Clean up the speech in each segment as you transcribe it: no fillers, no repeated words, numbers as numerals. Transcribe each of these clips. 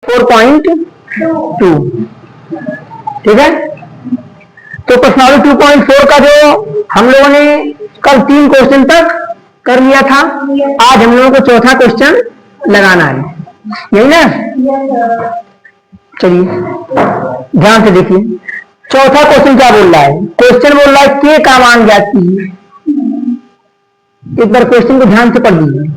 4.2, ठीक है। तो प्रश्नावली 2.4 का जो हम लोगों ने कल 3 क्वेश्चन तक कर लिया था, आज हम लोगों को चौथा क्वेश्चन लगाना है, यही ना। चलिए ध्यान से देखिए, चौथा क्वेश्चन क्या बोल रहा है। क्वेश्चन बोल रहा है के का मान ज्ञात कीजिए। एक बार क्वेश्चन को ध्यान से पढ़ लीजिए।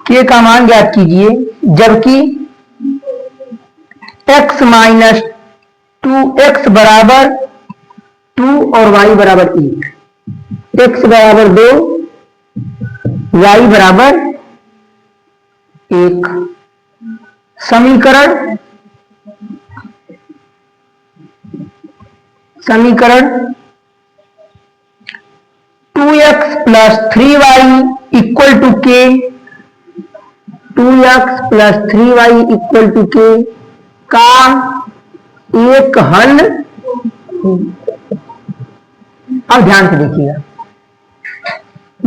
के का मान ज्ञात कीजिए जबकि x माइनस 2x बराबर 2 और y बराबर 1, x बराबर 2, y बराबर 1। समीकरण 2x plus 3y equal to के, 2x plus 3y equal to के का एक हल। अब ध्यान से देखिएगा,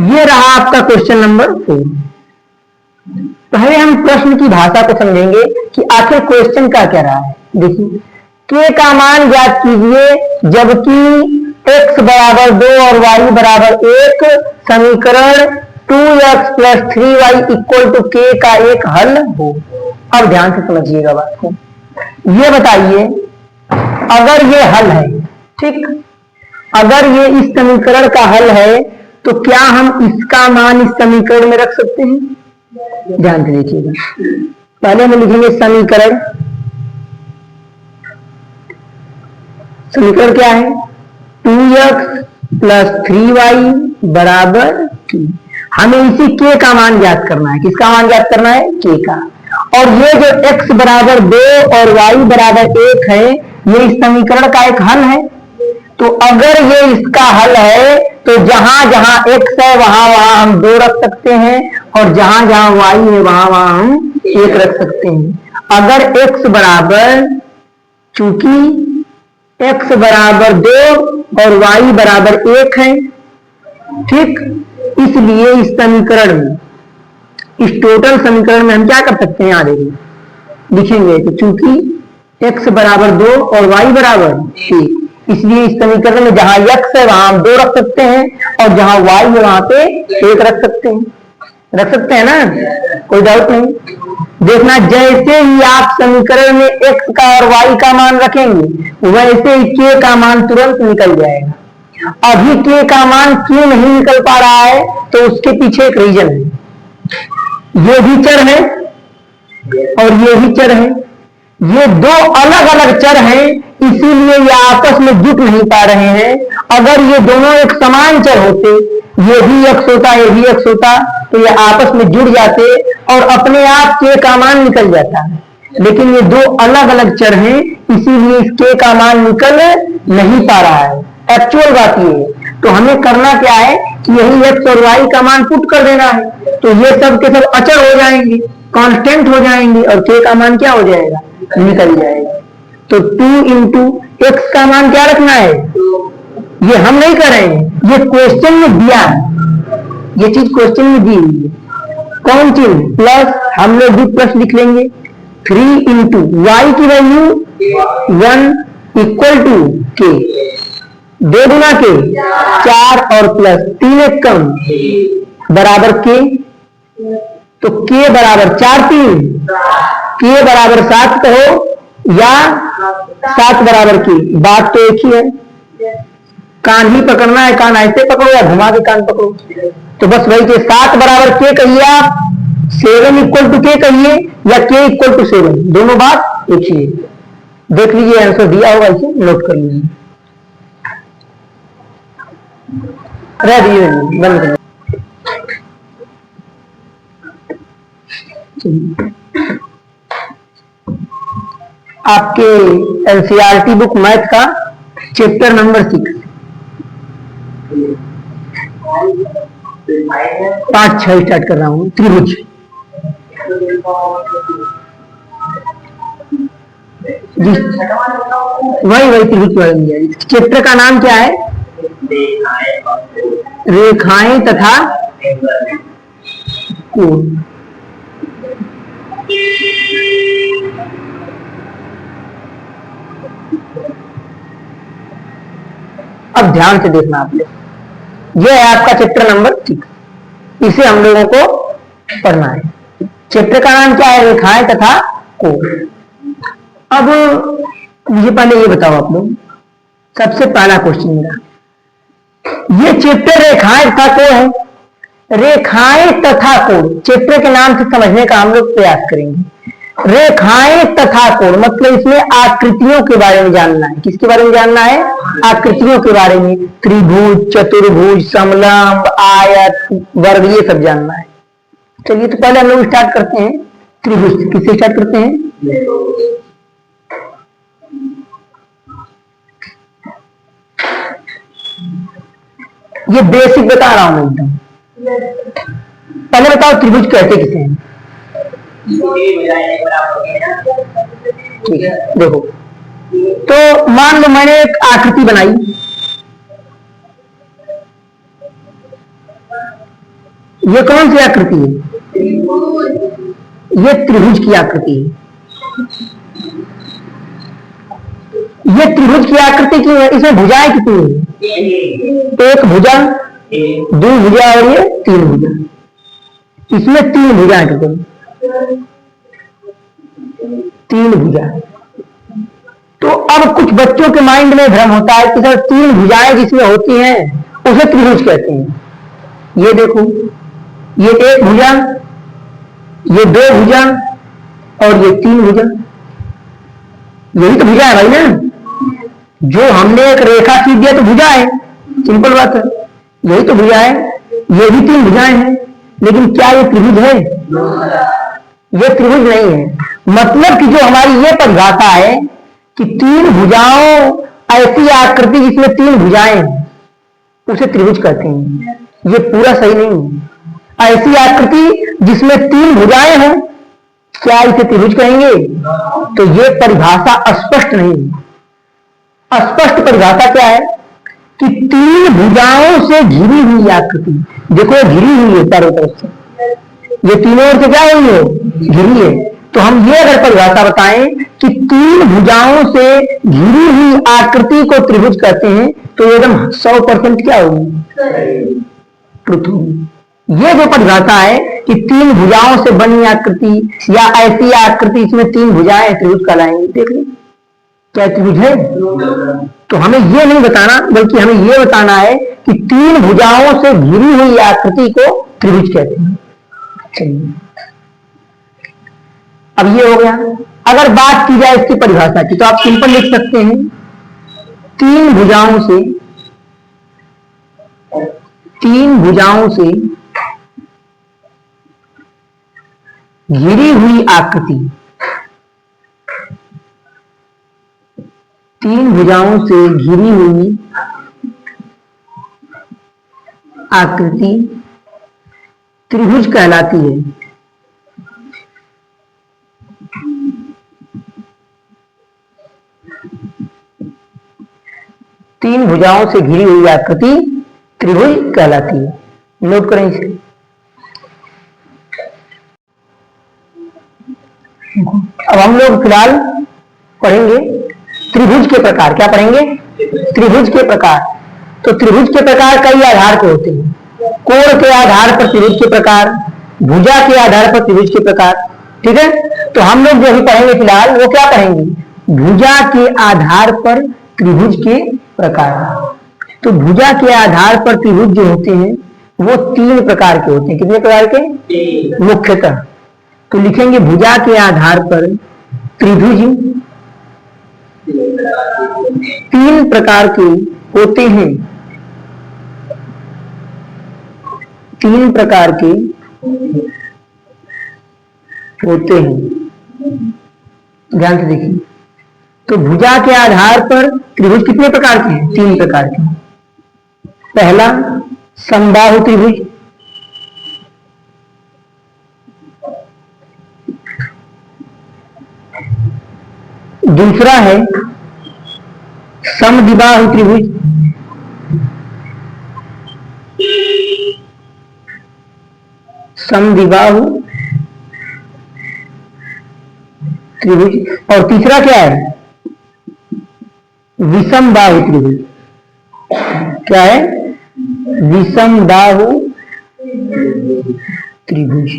ये रहा आपका क्वेश्चन नंबर 4। पहले हम प्रश्न की भाषा को समझेंगे कि आखिर क्वेश्चन का क्या रहा है। देखिए, के का मान ज्ञात कीजिए जबकि x बराबर 2 और y बराबर 1, समीकरण 2x plus 3y equal to के का एक हल हो। अब ध्यान से समझिएगा बात को। ये बताइए, अगर ये हल है, ठीक, अगर ये इस समीकरण का हल है तो क्या हम इसका मान इस समीकरण में रख सकते हैं। ध्यान से देखिएगा, पहले हम लिखेंगे समीकरण। समीकरण क्या है, 2x प्लस 3y बराबर 2। हमें इसी के का मान ज्ञात करना है। किसका मान ज्ञात करना है, के का। और ये जो x बराबर 2 और y बराबर 1 है, ये इस समीकरण का एक हल है। तो अगर ये इसका हल है तो जहां जहां x है वहां वहां हम 2 रख सकते हैं, और जहां जहां y है वहां वहां हम 1 रख सकते हैं। अगर x बराबर, चूंकि x बराबर 2 और y बराबर 1 है, ठीक, इसलिए इस समीकरण में, इस टोटल समीकरण में हम क्या कर सकते हैं, यहां देखिए लिखेंगे कि चूंकि x बराबर 2 और y बराबर 1, इसलिए इस समीकरण में जहां x है वहां हम 2 रख सकते हैं, और जहां y है वहां पे 1 रख सकते हैं। रख सकते हैं ना, कोई डाउट नहीं। देखना, जैसे ही आप समीकरण में x का और y का मान रखेंगे वैसे ही k का मान तुरंत निकल जाएगा। अभी k का मान क्यों नहीं निकल पा रहा है, तो उसके पीछे एक रीजन है। ये भी चर है और ये भी चर है, ये 2 अलग अलग चर हैं, इसीलिए ये आपस में जुट नहीं पा रहे हैं। अगर ये दोनों एक समान चर होते, ये भी x होता ये भी x होता, तो ये आपस में जुड़ जाते और अपने आप के का मान निकल जाता। लेकिन ये 2 अलग अलग चर हैं, इसीलिए इस के का मान निकल नहीं पा रहा है। एक्चुअल बात ये है। तो हमें करना क्या है कि यही x और y का मान पुट कर देना है, तो ये सब के सब अचर हो जाएंगे, कांस्टेंट हो जाएंगे, और के का मान क्या हो जाएगा, निकल जाएगा। तो 2 इंटू एक्स का मान क्या रखना है, ये हम नहीं करेंगे, ये क्वेश्चन में दिया है, ये चीज क्वेश्चन में दी हुई है। कौन चीज, प्लस, हम लोग भी प्लस लिख लेंगे। 3 इंटू वाई की वैल्यू 1 इक्वल टू के, 2 गुना के 4 और प्लस 3 एक कम बराबर के, तो के बराबर 4 3, के बराबर 7 कहो या 7 बराबर की, बात तो एक ही है। कान ही पकड़ना है, कान ऐसे पकड़ो या घुमा के कान पकड़ो, तो बस वही के 7 बराबर के कहिए आप, 7 इक्वल टू के कहिए, या के इक्वल टू 7, दोनों बात एक ही है। देख लीजिए आंसर दिया होगा, इसे नोट कर लीजिए। रह दिए बंद कर। आपके एनसीईआरटी बुक मैथ का चैप्टर नंबर 6, 5-6 स्टार्ट कर रहा हूं। त्रिभुज जिस वही वही त्रिभुज के बारे में दिया है। चैप्टर का नाम क्या है? रेखाएं तथा कोण। अब ध्यान से देखना आप लोग, यह है आपका चैप्टर नंबर 3, इसे हम लोगों को पढ़ना है। चैप्टर का नाम क्या है? रेखाएं तथा कोण। अब मुझे पहले ये बताओ आप लोग, सबसे पहला क्वेश्चन मेरा, ये चैप्टर रेखाएं तथा कोण है। रेखाएं तथा कोण चैप्टर के नाम से समझने का हम लोग प्रयास करेंगे। रेखाएं तथा कोण मतलब इसमें आकृतियों के बारे में जानना है। किसके बारे में जानना है? आकृतियों के बारे में। त्रिभुज, चतुर्भुज, समलंब, आयत, वर्ग, ये सब जानना है। चलिए तो पहले हम लोग स्टार्ट करते हैं त्रिभुज। किससे स्टार्ट करते हैं? ये बेसिक बता रहा हूं एकदम। पहले बताओ त्रिभुज कहते किसे हैं? ठीक है, देखो तो मान लो मैंने एक आकृति बनाई, ये कौन सी आकृति है? ये त्रिभुज की आकृति है। ये त्रिभुज की आकृति क्यों है? इसमें भुजाएं कितनी है? एक भुजा, दो भुजा और ये तीन भुजा। इसमें तीन भुजाएं टोटल, तीन भुजा। तो अब कुछ बच्चों के माइंड में भ्रम होता है कि सर तीन भुजाएं जिसमें होती हैं उसे त्रिभुज कहते हैं। ये देखो, ये एक भुजा, ये दो भुजा और ये तीन भुजा। यही तो भुजा है भाई ना। जो हमने एक रेखा खींच दिया तो भुजा है, सिंपल बात है। यही तो भुजा है, ये भी तीन भुजाएं हैं। लेकिन क्या ये त्रिभुज है? ये त्रिभुज नहीं है। मतलब कि जो हमारी ये परिभाषा है कि तीन भुजाओं, ऐसी आकृति जिसमें तीन भुजाएं हैं उसे त्रिभुज कहते हैं, ये पूरा सही नहीं है। ऐसी आकृति जिसमें तीन भुजाएं हैं, क्या इसे त्रिभुज कहेंगे? तो ये परिभाषा अस्पष्ट नहीं है। स्पष्ट परिभाषा क्या है कि तीन भुजाओं से घिरी हुई आकृति। देखो घिरी हुई है चारों तरफ से, ये तीनों ओर से क्या हुई है? घिरी है। तो हम ये अगर परिभाषा बताएं कि तीन भुजाओं से घिरी हुई आकृति को त्रिभुज कहते हैं तो एकदम 100% क्या होगी? ट्रुथ होगी। ये जो परिभाषा है कि तीन भुजाओं से बनी आकृति या ऐसी आकृति इसमें तीन भुजाएं त्रिभुज कहलाएंगे। देख ली क्या त्रिभुज है? तो हमें ये नहीं बताना, बल्कि हमें ये बताना है कि तीन भुजाओं से घिरी हुई आकृति को त्रिभुज कहते हैं। चलिए अब ये हो गया। अगर बात की जाए इसकी परिभाषा की तो आप सिंपल लिख सकते हैं, तीन भुजाओं से घिरी हुई आकृति, तीन भुजाओं से घिरी हुई आकृति त्रिभुज कहलाती है। तीन भुजाओं से घिरी हुई आकृति त्रिभुज कहलाती है। नोट करें इसे। अब हम लोग फिलहाल पढ़ेंगे त्रिभुज के प्रकार। क्या पढ़ेंगे? त्रिभुज के प्रकार। तो त्रिभुज के प्रकार कई आधार पे होते हैं। कोण के आधार पर त्रिभुज के प्रकार, भुजा के आधार पर त्रिभुज के प्रकार। ठीक है, तो हम लोग जो भी पढ़ेंगे फिलहाल वो क्या पढ़ेंगे? भुजा के आधार पर त्रिभुज के प्रकार। तो भुजा के आधार पर त्रिभुज जो होते हैं वो तीन प्रकार के होते हैं। कितने प्रकार के? मुख्यतः तो लिखेंगे भुजा के आधार पर त्रिभुज तीन प्रकार के होते हैं। तीन प्रकार के होते हैं, ध्यान से देखिए। तो भुजा के आधार पर त्रिभुज कितने प्रकार के हैं? तीन प्रकार के। पहला समबाहु त्रिभुज, दूसरा है समद्विबाहु त्रिभुज। समद्विबाहु त्रिभुज। और तीसरा क्या है? विषम बाहु त्रिभुज। क्या है? विषम बाहु त्रिभुज।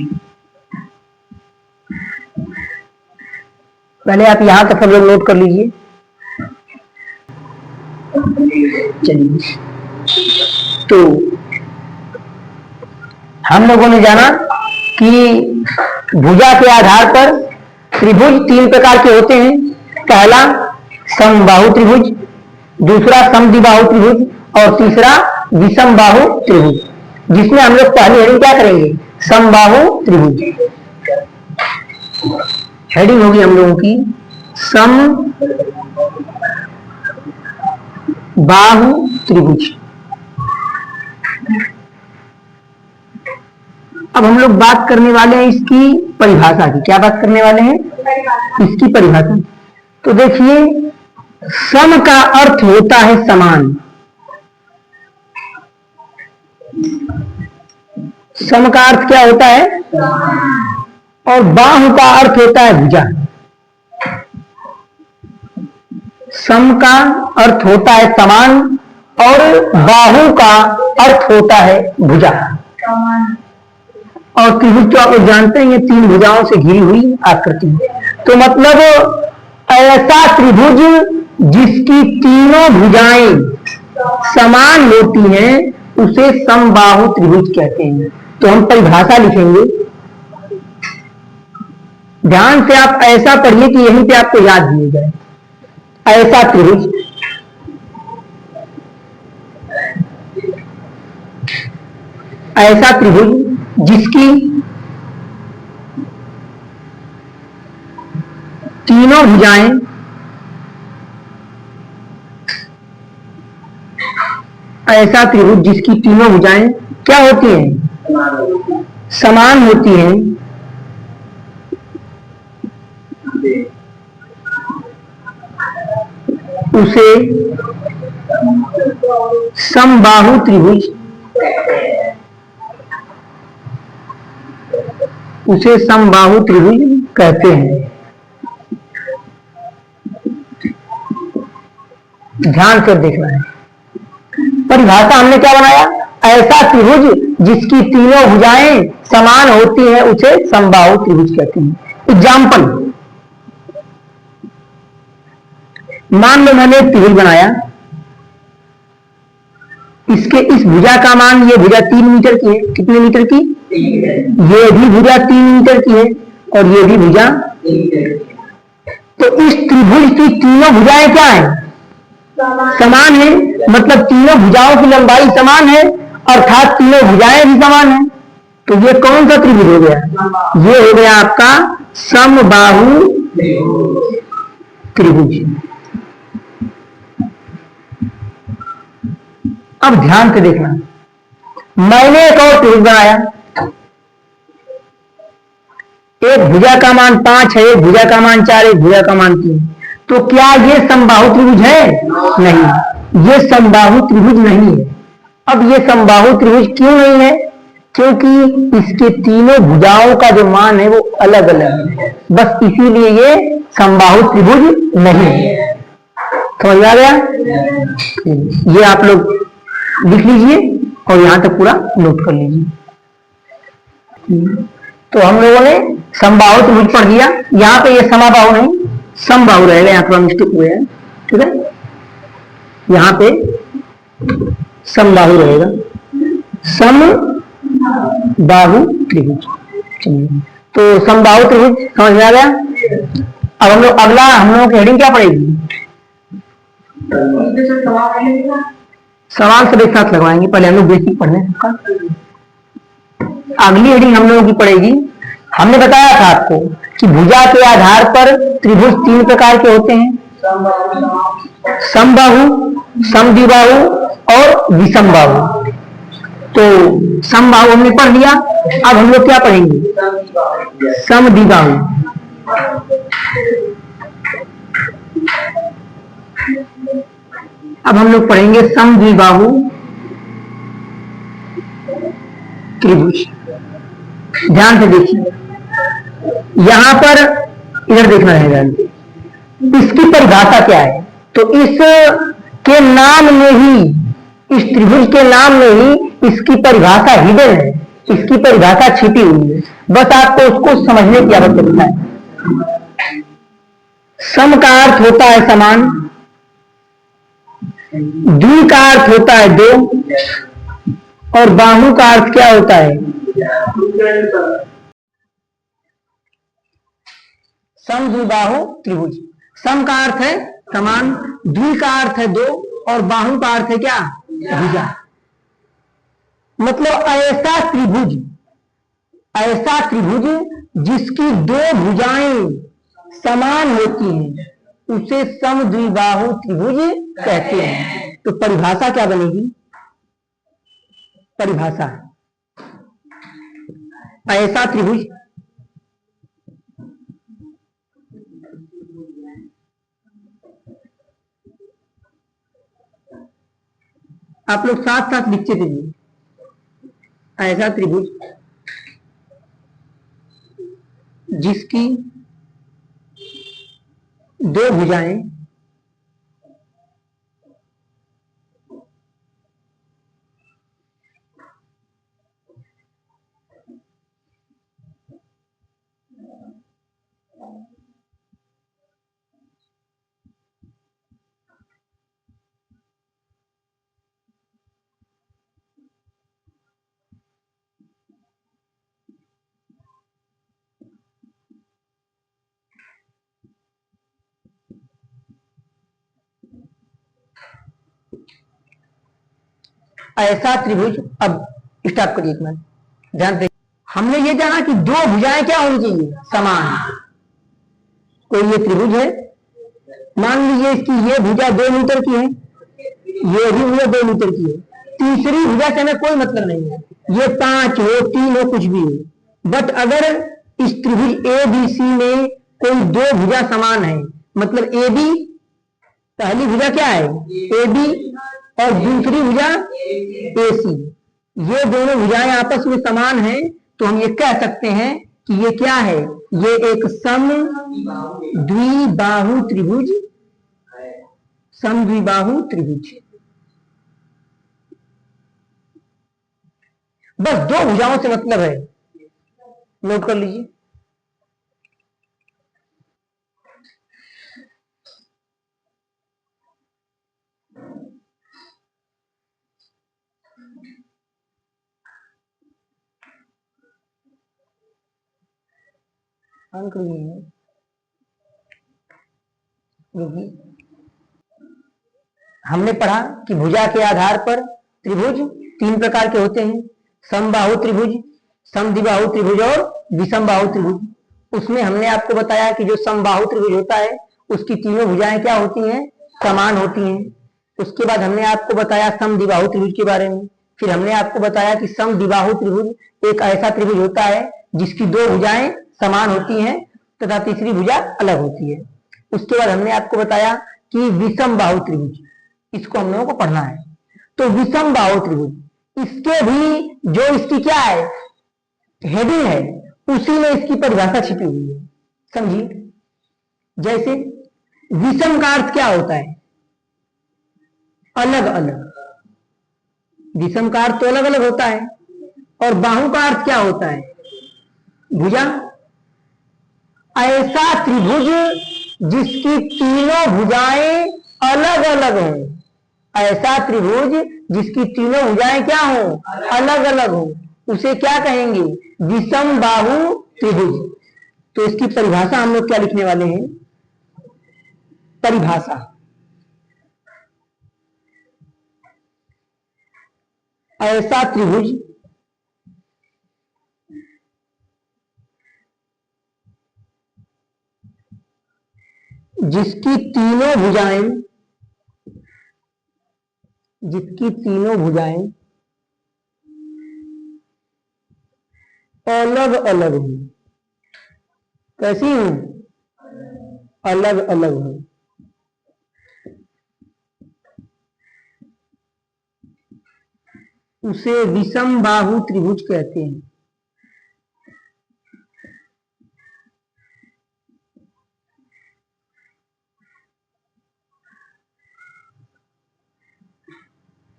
पहले आप यहां तक सब लोग नोट कर लीजिए। चलिए, तो हम लोगों ने जाना कि भुजा के आधार पर त्रिभुज तीन प्रकार के होते हैं। पहला समबाहु त्रिभुज, दूसरा समद्विबाहु त्रिभुज और तीसरा विषम बाहु त्रिभुज, जिसमें हम लोग पहली हेडिंग क्या करेंगे? समबाहु त्रिभुज। हेडिंग होगी हम लोगों की सम बाहु त्रिभुज। अब हम लोग बात करने वाले हैं इसकी परिभाषा की। क्या बात करने वाले हैं? इसकी परिभाषा। तो देखिए, सम का अर्थ होता है समान। सम का अर्थ क्या होता है? और बाहु का अर्थ होता है भुजा। सम का अर्थ होता है समान और बाहु का अर्थ होता है भुजा। और त्रिभुज तो आप लोग जानते हैं, ये तीन भुजाओं से घिरी हुई आकृति। तो मतलब ऐसा त्रिभुज जिसकी तीनों भुजाएं समान होती हैं उसे समबाहु त्रिभुज कहते हैं। तो हम परिभाषा लिखेंगे, ध्यान से आप ऐसा पढ़िए कि यहीं पे आपको याद दिए जाए। ऐसा त्रिभुज ऐसा त्रिभुज जिसकी तीनों भुजाएं ऐसा त्रिभुज जिसकी तीनों भुजाएं क्या होती हैं? समान होती हैं। उसे समबाहु त्रिभुज उसे समबाहु त्रिभुज कहते हैं। ध्यान से देखना है। परिभाषा हमने क्या बनाया? ऐसा त्रिभुज जिसकी तीनों भुजाएं समान होती हैं उसे समबाहु त्रिभुज कहते हैं। एग्जाम्पल, मान लो मैंने एक त्रिभुज बनाया, इसके इस भुजा का मान, ये भुजा 3 मीटर की है। कितने मीटर की? ये भी भुजा 3 मीटर की है और ये भी भुजा। तो इस त्रिभुज की तीनों भुजाएं क्या है? समान है। मतलब तीनों भुजाओं की लंबाई समान है, अर्थात तीनों भुजाएं भी समान है। तो ये कौन सा त्रिभुज हो गया? ये हो गया आपका समबाहु त्रिभुज। अब ध्यान से देखना, मैंने एक और त्रिभुज बनाया। एक भुजा का मान 5 है, एक भुजा का मान 4, एक भुजा का मान 3। तो क्या ये समबाहु त्रिभुज है? नहीं, ये समबाहु त्रिभुज नहीं है। अब ये समबाहु त्रिभुज क्यों नहीं है? क्योंकि इसके तीनों भुजाओं का जो मान है वो अलग अलग है, बस इसीलिए ये समबाहु त्रिभुज नहीं है। समझ आ गया? ये आप लोग लिख लीजिए और यहां तक पूरा नोट कर लीजिए। तो हम लोगों ने समबाहु त्रिभुज पढ़ लिया। यहाँ पे ये समाबाहु नहीं, समबाहु रहेगा, यहाँ थोड़ा मिस्टेक हुआ है। ठीक है, यहाँ पे समबाहु रहेगा, समबाहु त्रिभुज। चलिए, तो समबाहु त्रिभुज समझ में आ गया। अब हम लोग अगला, हम लोगों की हेडिंग क्या पड़ेगी? सवाल सब एक साथ लगवाएंगे, पहले हम लोग बेसिक पढ़ने का। अगली हेडिंग हम लोगों की पड़ेगी, हमने बताया था आपको कि भुजा के आधार पर त्रिभुज 3 प्रकार के होते हैं, समबाहु, समद्विबाहु और विषमबाहु। तो समबाहु हमने पढ़ लिया। अब हम लोग क्या पढ़ेंगे? समद्विबाहु। अब हम लोग पढ़ेंगे समद्विबाहु त्रिभुज। ध्यान से देखिए, यहां पर इधर देखना रहेगा, इसकी परिभाषा क्या है। तो इस के नाम में ही, इस त्रिभुज के नाम में ही इसकी परिभाषा हिडन है, इसकी परिभाषा छिपी हुई है, बस आपको उसको समझने की आवश्यकता है। सम का अर्थ होता है समान, द्वि का अर्थ होता है दो, और बाहु का अर्थ क्या होता है? समद्विबाहु त्रिभुज। सम का अर्थ है समान, द्वि का अर्थ है दो, और बाहु का अर्थ है क्या? भुजा। मतलब ऐसा त्रिभुज जिसकी दो भुजाएं समान होती हैं, उसे समद्विबाहु त्रिभुज कहते हैं। तो परिभाषा क्या बनेगी? परिभाषा, ऐसा त्रिभुज आप लोग साथ साथ लिखते चलिए। ऐसा त्रिभुज जिसकी दो भुजाएं ऐसा त्रिभुज। अब स्टॉप करिए एक मिनट, ध्यान दें। हमने ये जाना कि दो भुजाएं क्या होनी चाहिए? समान। कोई ये त्रिभुज है, मान लीजिए इसकी ये भुजा 2 मीटर की है, ये भी भुजा 2 मीटर की है, तीसरी भुजा से हमें कोई मतलब नहीं है, ये 5 हो 3 हो कुछ भी हो। बट अगर इस त्रिभुज ए बी सी में कोई दो भुजा समान है, मतलब ए बी, पहली भुजा क्या है? ए बी, और दूसरी भुजा ए सी, ये दोनों भुजाएं आपस में समान हैं, तो हम ये कह सकते हैं कि ये क्या है? ये एक समद्विबाहु त्रिभुज, समद्विबाहु त्रिभुज। बस दो भुजाओं से मतलब है, नोट कर लीजिए। अंक हमने पढ़ा कि भुजा के आधार पर त्रिभुज 3 प्रकार के होते हैं, समबाहु त्रिभुज, समद्विबाहु त्रिभुज और विषमबाहु त्रिभुज। उसमें हमने आपको बताया कि जो समबाहु त्रिभुज होता है उसकी तीनों भुजाएं क्या होती हैं? समान होती हैं। उसके बाद हमने आपको बताया समद्विबाहु त्रिभुज के बारे में। फिर हमने आपको बताया कि समद्विबाहु त्रिभुज एक ऐसा त्रिभुज होता है जिसकी दो भुजाएं समान होती हैं तथा तीसरी भुजा अलग होती है। उसके बाद हमने आपको बताया कि विषमबाहु त्रिभुज, इसको हम लोगों को पढ़ना है। तो विषमबाहु त्रिभुज, इसके भी जो इसकी क्या है? हेडिंग है, उसी में इसकी परिभाषा छिपी हुई है, समझिए। जैसे विषम का अर्थ क्या होता है? अलग अलग। विषम का अर्थ तो अलग अलग होता है। और बाहु का अर्थ क्या होता है? भुजा। ऐसा त्रिभुज जिसकी तीनों भुजाएं अलग अलग हों, ऐसा त्रिभुज जिसकी तीनों भुजाएं क्या हों? अलग अलग हों, उसे क्या कहेंगे? विषमबाहु त्रिभुज। तो इसकी परिभाषा हम लोग क्या लिखने वाले हैं? परिभाषा, ऐसा त्रिभुज जिसकी तीनों भुजाएं अलग अलग हूं। कैसी हूं? अलग अलग हूं। उसे विषम बाहु त्रिभुज कहते हैं।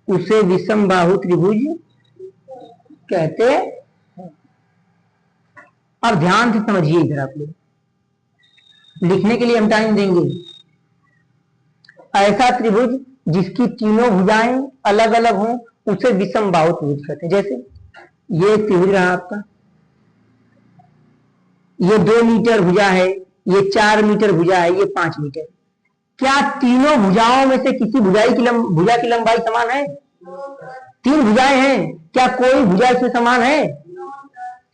उसे विषम बाहु त्रिभुज कहते हैं। अब ध्यान से समझिए, इधर आप लोग लिखने के लिए हम टाइम देंगे। ऐसा त्रिभुज जिसकी तीनों भुजाएं अलग अलग हों उसे विषम बाहु त्रिभुज कहते हैं। जैसे ये त्रिभुज रहा आपका, ये 2 मीटर भुजा है, ये 4 मीटर भुजा है, ये 5 मीटर। क्या तीनों भुजाओं में से किसी भुजा की लंबाई समान है? 3 भुजाएं हैं, क्या कोई भुजा इसमें समान है?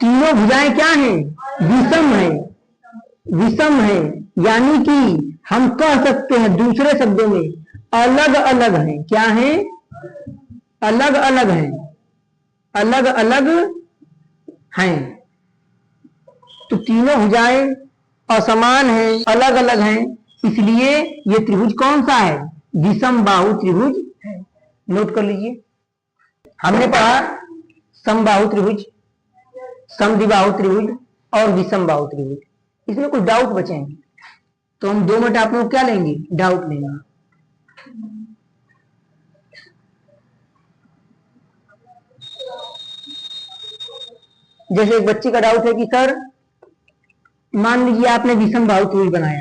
तीनों भुजाएं क्या हैं? विषम है। विषम है यानी कि हम कह सकते हैं दूसरे शब्दों में अलग अलग हैं। क्या है? अलग अलग हैं। अलग अलग हैं। तो तीनों भुजाएं असमान हैं, अलग अलग हैं, इसलिए ये त्रिभुज कौन सा है? विषम बाहु त्रिभुज है। नोट कर लीजिए, हमने पढ़ा समबाहु त्रिभुज, समद्विबाहु त्रिभुज और विषम बाहु त्रिभुज। इसमें कुछ डाउट बचेंगे तो हम 2 मिनट आप लोग क्या लेंगे? डाउट लेंगे। जैसे एक बच्चे का डाउट है कि सर मान लीजिए आपने विषम बाहु त्रिभुज बनाया,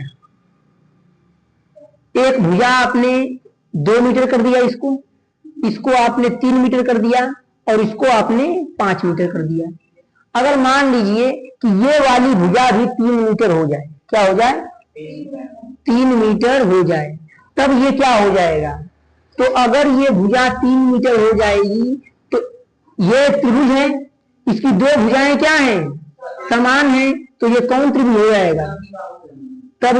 एक भुजा आपने 2 मीटर कर दिया, इसको आपने 3 मीटर कर दिया और इसको आपने 5 मीटर कर दिया। अगर मान लीजिए कि ये वाली भुजा भी 3 मीटर हो जाए, क्या हो जाए? 3 मीटर हो जाए, तब ये क्या हो जाएगा? तो अगर ये भुजा 3 मीटर हो जाएगी तो ये त्रिभुज है, इसकी 2 भुजाएं क्या हैं? समान हैं, तो ये कौन त्रिभुज हो जाएगा? तब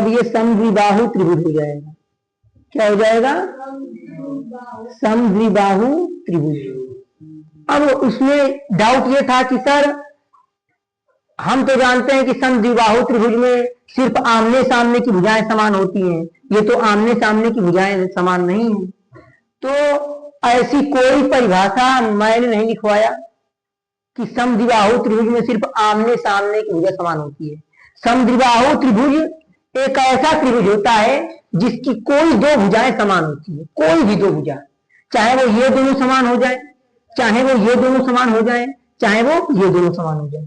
ये समद्विबाहु त्रिभुज हो जाएगा। क्या हो जाएगा? समद्विबाहु त्रिभुज। अब उसमें डाउट ये था कि सर हम तो जानते हैं कि समद्विबाहु त्रिभुज में सिर्फ आमने सामने की भुजाएं समान होती हैं, ये तो आमने सामने की भुजाएं समान नहीं है। तो ऐसी कोई परिभाषा मैंने नहीं लिखवाया कि समद्विबाहु त्रिभुज में सिर्फ आमने सामने की भुजा समान होती है। समद्विबाहु त्रिभुज एक ऐसा त्रिभुज होता है जिसकी कोई 2 भुजाएं समान होती है, कोई भी 2 भुजा, चाहे वो ये दोनों समान हो जाए, चाहे वो ये दोनों समान हो जाए, चाहे वो ये दोनों समान हो जाए।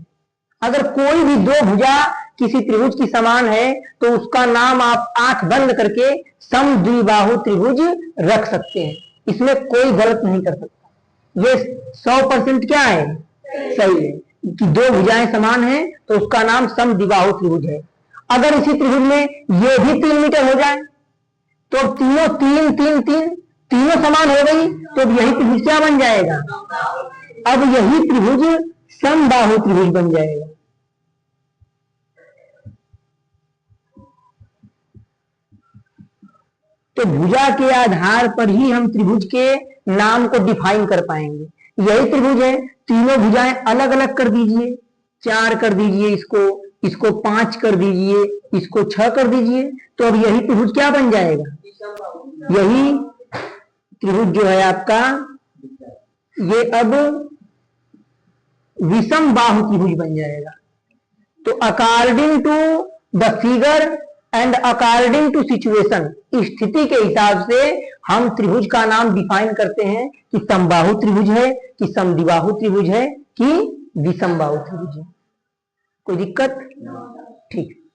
अगर कोई भी 2 भुजा किसी त्रिभुज की समान है तो उसका नाम आप आंख बंद करके समद्विबाहु त्रिभुज रख सकते हैं। इसमें कोई गलत नहीं कर सकता। ये 100% क्या है? सही है कि 2 भुजाएं समान हैं तो उसका नाम समद्विबाहु त्रिभुज है। अगर इसी त्रिभुज में ये भी 3 मीटर हो जाए तो तीनों 3 3 3 तीनों समान हो गई तो यही त्रिभुज क्या बन जाएगा? अब यही त्रिभुज समबाहु त्रिभुज बन जाएगा। तो भुजा के आधार पर ही हम त्रिभुज के नाम को डिफाइन कर पाएंगे। यही त्रिभुज है, तीनों भुजाएं अलग अलग कर दीजिए, 4 कर दीजिए, इसको 5 कर दीजिए, इसको 6 कर दीजिए, तो अब यही त्रिभुज क्या बन जाएगा? यही त्रिभुज जो है आपका, ये अब विषम बाहु त्रिभुज बन जाएगा। तो according to the figure and according to situation, स्थिति के हिसाब से हम त्रिभुज का नाम डिफाइन करते हैं कि समबाहु त्रिभुज है, कि समद्विबाहु त्रिभुज है, कि विषम बाहु त्रिभुज है। कोई दिक्कत? ठीक।